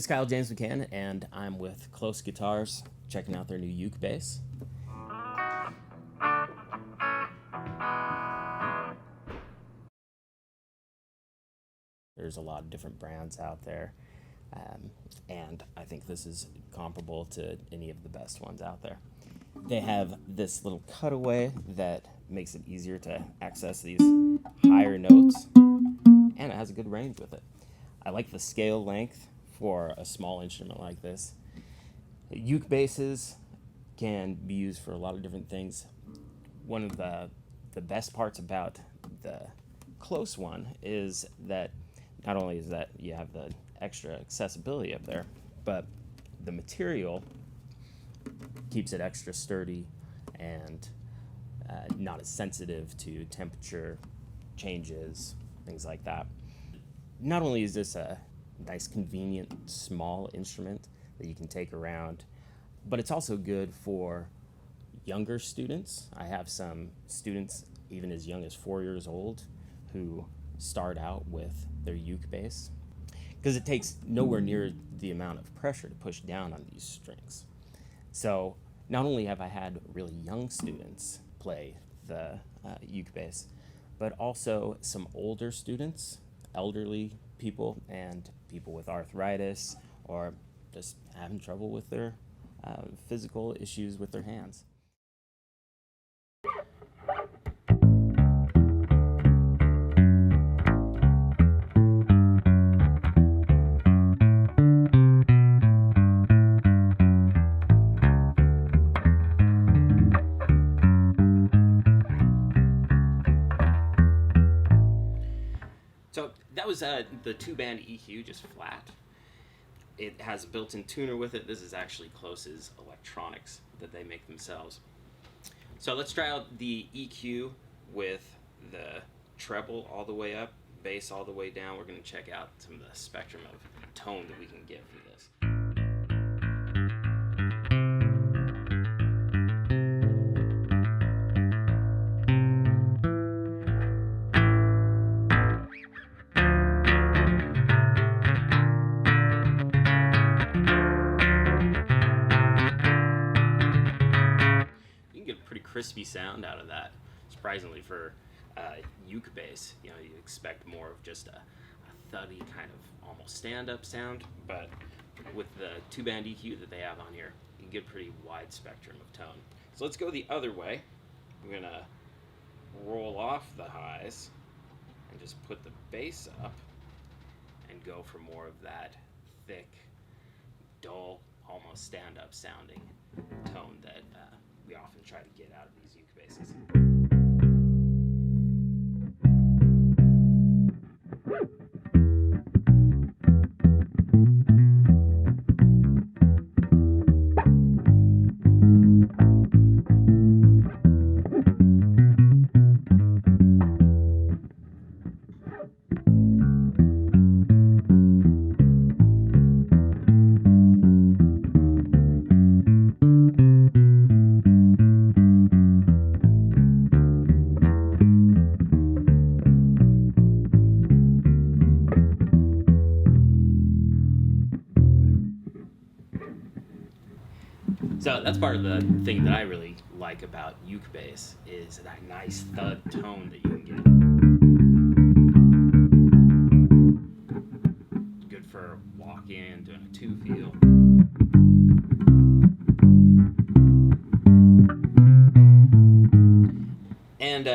is Kyle James McCann, and I'm with Close Guitars, checking out their new uke bass. There's a lot of different brands out there, and I think this is comparable to any of the best ones out there. They have this little cutaway that makes it easier to access these higher notes, and it has a good range with it. I like the scale length for a small instrument like this. Uke basses can be used for a lot of different things. One of the best parts about the Close one is that not only is that you have the extra accessibility up there, but the material keeps it extra sturdy and not as sensitive to temperature changes, things like that. Not only is this a nice, convenient, small instrument that you can take around, but it's also good for younger students. I have some students even as young as 4 years old who start out with their uke bass because it takes nowhere near the amount of pressure to push down on these strings. So not only have I had really young students play the uke bass, but also some older students, elderly people, and people with arthritis or just having trouble with their physical issues with their hands. So that was the two-band EQ, just flat. It has a built-in tuner with it. This is actually Close's electronics that they make themselves. So let's try out the EQ with the treble all the way up, bass all the way down. We're going to check out some of the spectrum of tone that we can get for this. Crispy sound out of that, surprisingly for uke bass. You know, you expect more of just a thuddy kind of almost stand-up sound, but with the two-band EQ that they have on here, you can get a pretty wide spectrum of tone. So let's go the other way. We're gonna roll off the highs and just put the bass up and go for more of that thick, dull, almost stand-up sounding tone that we often try to get out of these uke basses. So that's part of the thing that I really like about uke bass is that nice thud tone that you can get. Good for walking, doing a two feel. And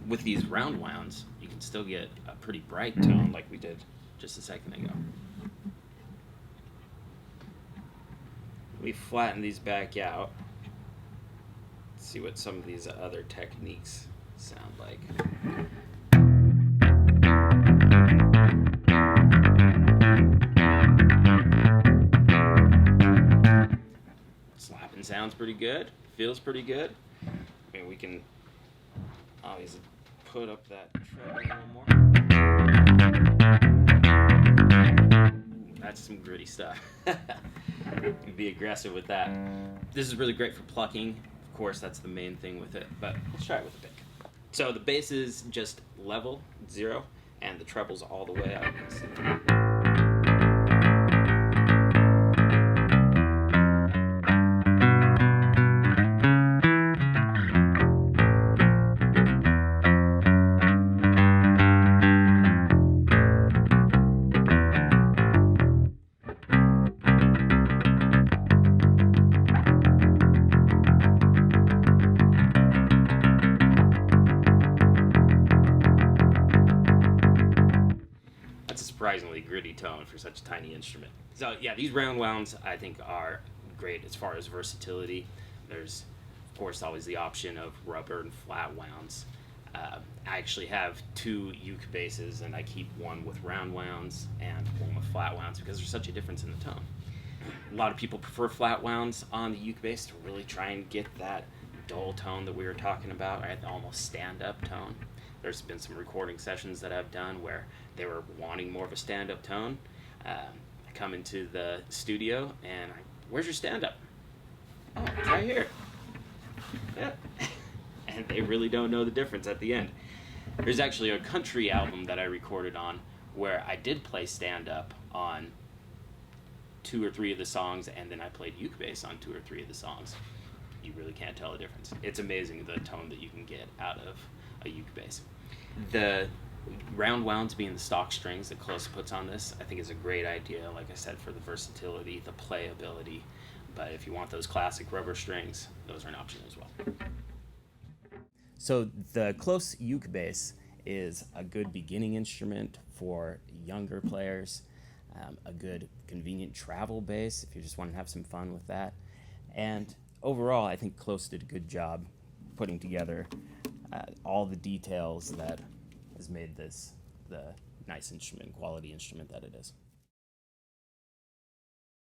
with these round wounds, you can still get a pretty bright tone like we did just a second ago. We flatten these back out. Let's see what some of these other techniques sound like. Slapping sounds pretty good. Feels pretty good. I mean, we can obviously put up that treble a little more. That's some gritty stuff. You can be aggressive with that. This is really great for plucking. Of course, that's the main thing with it, but let's try it with a pick. So the bass is just level, 0, and the treble's all the way up. gritty tone for such a tiny instrument. So yeah, these round wounds I think are great as far as versatility. There's of course always the option of rubber and flat wounds. I actually have 2 uke basses, and I keep one with round wounds and one with flat wounds because there's such a difference in the tone. A lot of people prefer flat wounds on the uke bass to really try and get that dull tone that we were talking about, right? The almost stand-up tone. There's been some recording sessions that I've done where they were wanting more of a stand-up tone. I come into the studio and where's your stand-up? Oh, it's right here. Yeah. And they really don't know the difference at the end. There's actually a country album that I recorded on where I did play stand-up on 2 or 3 of the songs, and then I played uke bass on 2 or 3 of the songs. You really can't tell the difference. It's amazing the tone that you can get out of a uke bass. The round wounds being the stock strings that Close puts on this, I think is a great idea, like I said, for the versatility, the playability. But if you want those classic rubber strings, those are an option as well. So the Close uke bass is a good beginning instrument for younger players, a good convenient travel bass if you just want to have some fun with that. And overall, I think Close did a good job putting together all the details that has made this the nice instrument, quality instrument that it is.